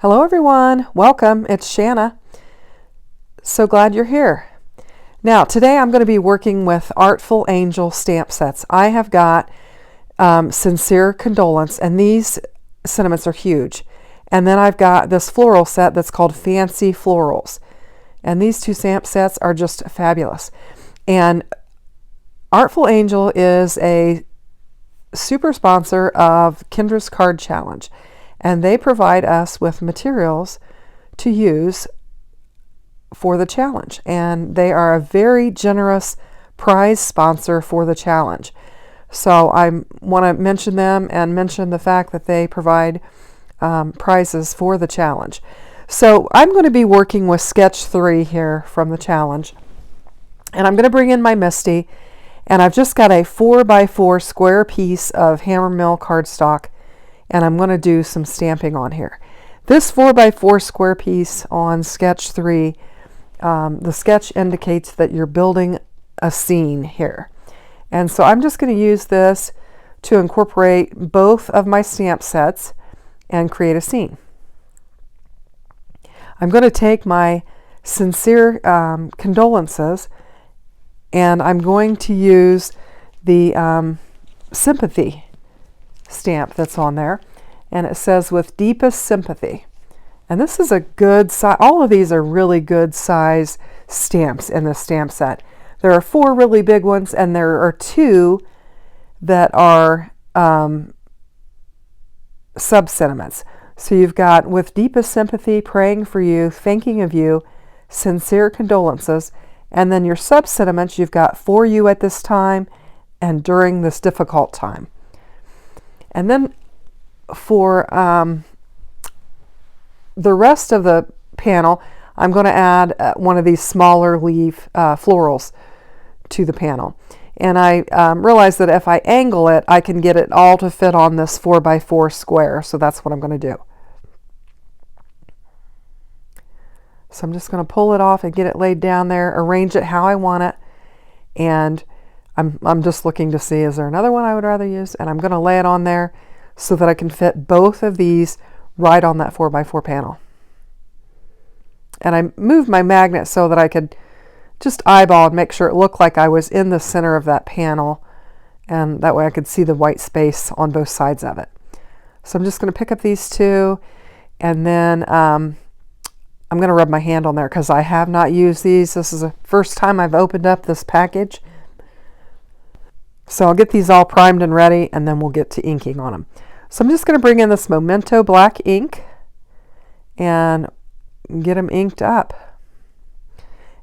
Hello everyone, welcome, it's Shanna. So glad you're here. Now today I'm going to be working with Artful Angel stamp sets. I have got Sincere Condolence, and these sentiments are huge. And then I've got this floral set that's called Fancy Florals. And these two stamp sets are just fabulous. And Artful Angel is a super sponsor of Kendra's Card Challenge. And they provide us with materials to use for the challenge. And they are a very generous prize sponsor for the challenge. So I want to mention them and mention the fact that they provide prizes for the challenge. So I'm going to be working with sketch 3 here from the challenge. And I'm going to bring in my Misty. And I've just got a 4x4 square piece of hammermill cardstock. And I'm going to do some stamping on here. This 4x4 square piece on sketch 3, the sketch indicates that you're building a scene here. And so I'm just going to use this to incorporate both of my stamp sets and create a scene. I'm going to take my Sincere Condolences, and I'm going to use the Sympathy stamp that's on there, and it says with deepest sympathy. And this is a good size. All of these are really good size stamps in this stamp set. There are 4 really big ones, and there are 2 that are sub-sentiments. So you've got with deepest sympathy, praying for you, thinking of you, sincere condolences, and then your sub-sentiments, you've got for you at this time and during this difficult time. And then for the rest of the panel, I'm going to add one of these smaller leaf florals to the panel. And I realized that if I angle it, I can get it all to fit on this 4x4 square. So that's what I'm going to do. So I'm just going to pull it off and get it laid down there, arrange it how I want it. And I'm just looking to see, is there another one I would rather use? And I'm going to lay it on there so that I can fit both of these right on that 4x4 panel. And I moved my magnet so that I could just eyeball and make sure it looked like I was in the center of that panel. And that way I could see the white space on both sides of it. So I'm just going to pick up these 2, and then I'm going to rub my hand on there because I have not used these. This is the first time I've opened up this package. So I'll get these all primed and ready, and then we'll get to inking on them. So I'm just going to bring in this Memento black ink and get them inked up.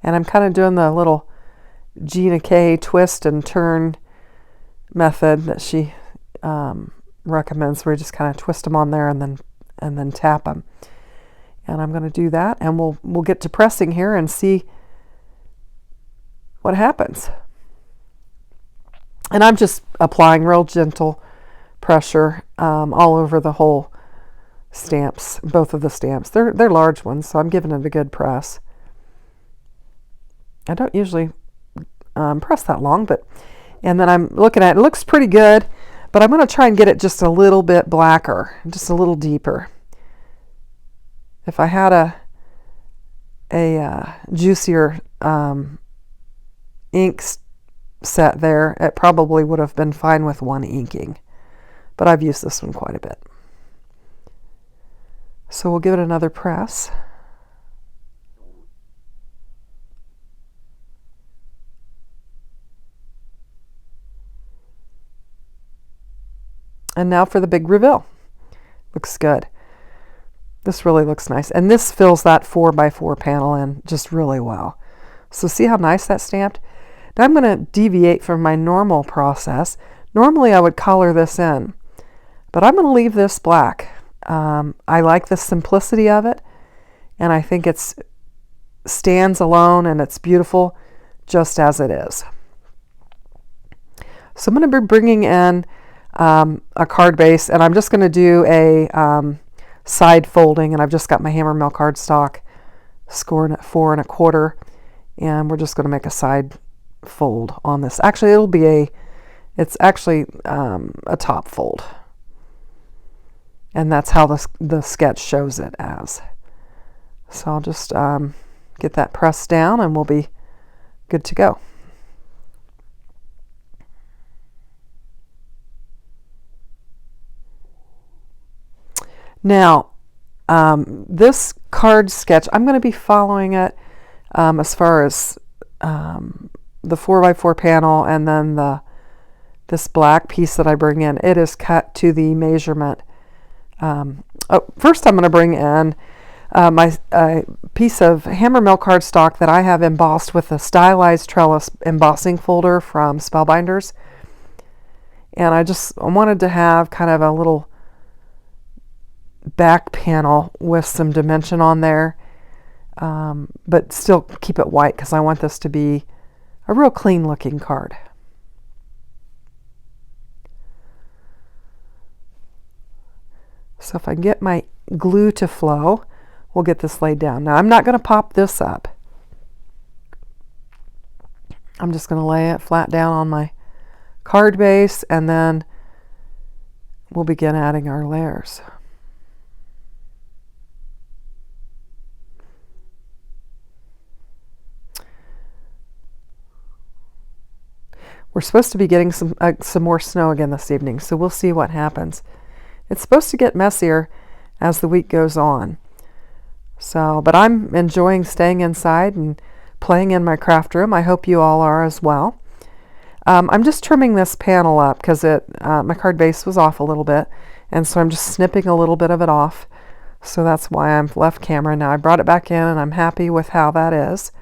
And I'm kind of doing the little Gina K twist and turn method that she recommends, where you just kind of twist them on there and then tap them. And I'm going to do that, and we'll get to pressing here and see what happens. And I'm just applying real gentle pressure all over the whole stamps, both of the stamps. They're large ones, so I'm giving it a good press. I don't usually press that long, and then I'm looking at it. It looks pretty good, but I'm going to try and get it just a little bit blacker, just a little deeper. If I had a juicier ink set there, it probably would have been fine with one inking, but I've used this one quite a bit. So we'll give it another press. And now for the big reveal. Looks good. This really looks nice, and this fills that 4x4 panel in just really well. So see how nice that's stamped? Now I'm going to deviate from my normal process. Normally I would color this in, but I'm going to leave this black. I like the simplicity of it, and I think it stands alone, and it's beautiful just as it is. So I'm going to be bringing in a card base, and I'm just going to do a side folding, and I've just got my hammermill cardstock scoring at 4 1/4, and we're just going to make a side fold on this. Actually, it's actually a top fold. and that's how the sketch shows it as. So I'll just get that pressed down and we'll be good to go. Now, this card sketch, I'm going to be following it as far as the 4x4 panel, and then this black piece that I bring in. It is cut to the measurement. First I'm going to bring in my piece of hammer mill cardstock that I have embossed with a stylized trellis embossing folder from Spellbinders. And I wanted to have kind of a little back panel with some dimension on there, but still keep it white because I want this to be a real clean looking card. So if I can get my glue to flow, we'll get this laid down. Now I'm not going to pop this up. I'm just going to lay it flat down on my card base, and then we'll begin adding our layers. We're supposed to be getting some more snow again this evening, so we'll see what happens. It's supposed to get messier as the week goes on. But I'm enjoying staying inside and playing in my craft room. I hope you all are as well. I'm just trimming this panel up because my card base was off a little bit, and so I'm just snipping a little bit of it off. So that's why I'm left camera. Now I brought it back in, and I'm happy with how that is.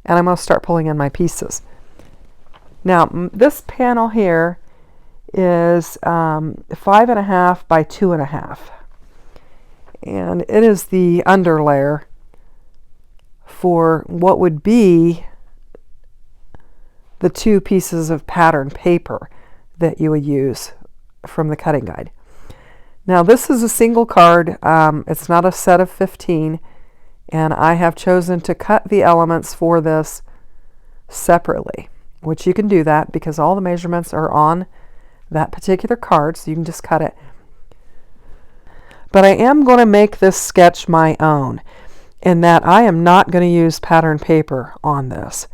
And I'm going to start pulling in my pieces. Now, this panel here is 5.5 by 2.5. And it is the under layer for what would be the 2 pieces of pattern paper that you would use from the cutting guide. Now, this is a single card. It's not a set of 15. And I have chosen to cut the elements for this separately, which you can do that because all the measurements are on that particular card, so you can just cut it. But I am going to make this sketch my own, in that I am not going to use pattern paper on this.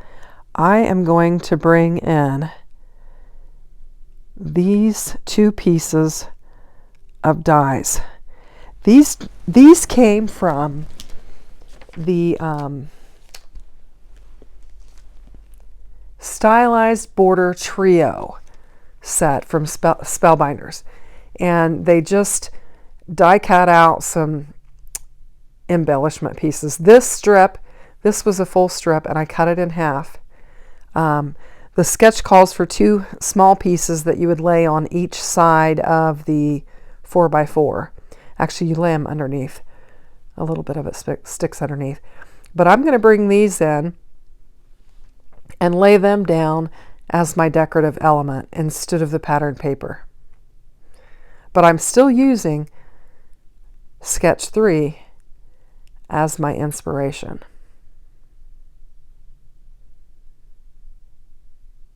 I am going to bring in these 2 pieces of dies. These came from the Stylized Border Trio set from Spellbinders, and they just die cut out some embellishment pieces. This was a full strip, and I cut it in half. The sketch calls for 2 small pieces that you would lay on each side of the 4x4. Actually, you lay them underneath. A little bit of it sticks underneath. But I'm going to bring these in and lay them down as my decorative element instead of the pattern paper. But I'm still using sketch 3 as my inspiration.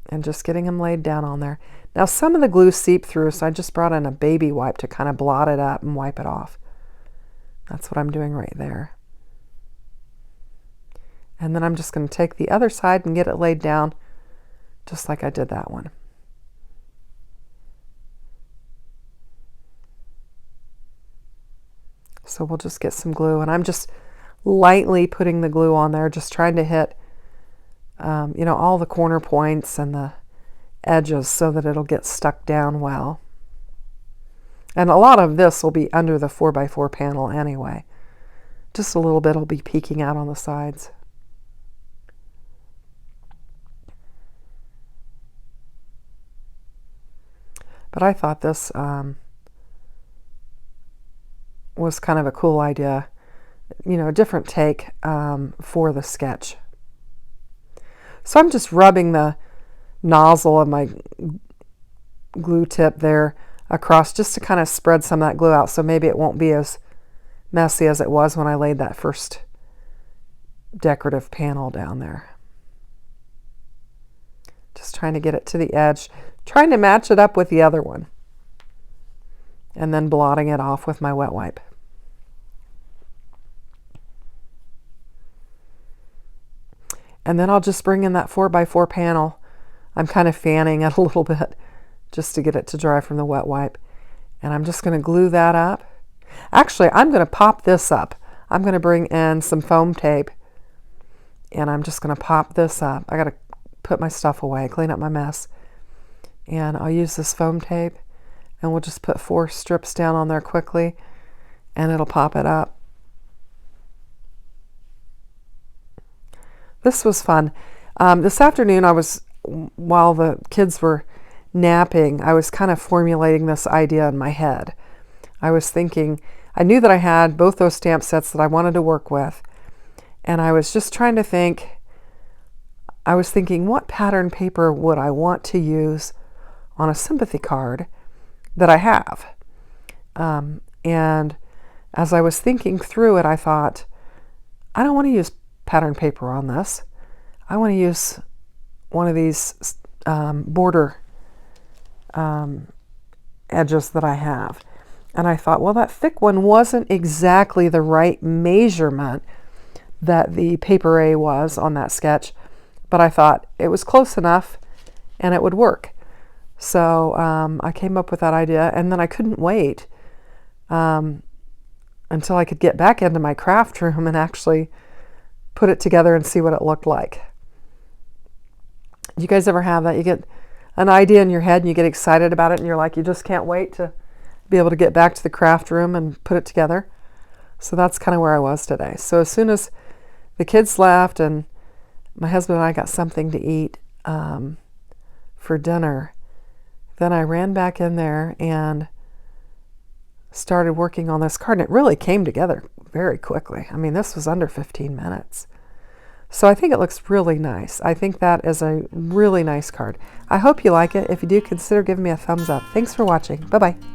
And just getting them laid down on there. Now some of the glue seeped through, so I just brought in a baby wipe to kind of blot it up and wipe it off. That's what I'm doing right there. And then I'm just going to take the other side and get it laid down just like I did that one. So we'll just get some glue, and I'm just lightly putting the glue on there, just trying to hit all the corner points and the edges so that it'll get stuck down well. And a lot of this will be under the 4x4 panel anyway. Just a little bit will be peeking out on the sides. But I thought this was kind of a cool idea, a different take for the sketch. So I'm just rubbing the nozzle of my glue tip there across just to kind of spread some of that glue out, so maybe it won't be as messy as it was when I laid that first decorative panel down there. Just trying to get it to the edge, trying to match it up with the other one. and then blotting it off with my wet wipe. And then I'll just bring in that 4x4 panel. I'm kind of fanning it a little bit just to get it to dry from the wet wipe. And I'm just going to glue that up. Actually, I'm going to pop this up. I'm going to bring in some foam tape, and I'm just going to pop this up. I got to put my stuff away, clean up my mess. And I'll use this foam tape, and we'll just put 4 strips down on there quickly, and it'll pop it up. This was fun. This afternoon, while the kids were napping, I was kind of formulating this idea in my head. I was thinking, I knew that I had both those stamp sets that I wanted to work with, and I was just trying to think, I was thinking, what pattern paper would I want to use on a sympathy card that I have? And as I was thinking through it, I thought, I don't want to use pattern paper on this. I want to use one of these border edges that I have. And I thought, well, that thick one wasn't exactly the right measurement that the paper A was on that sketch, but I thought it was close enough and it would work. So I came up with that idea, and then I couldn't wait until I could get back into my craft room and actually put it together and see what it looked like. You guys ever have that? You get an idea in your head and you get excited about it and you're like, you just can't wait to be able to get back to the craft room and put it together. So that's kind of where I was today. So as soon as the kids left and my husband and I got something to eat for dinner, then I ran back in there and started working on this card. And it really came together very quickly. I mean, this was under 15 minutes. So I think it looks really nice. I think that is a really nice card. I hope you like it. If you do, consider giving me a thumbs up. Thanks for watching. Bye-bye.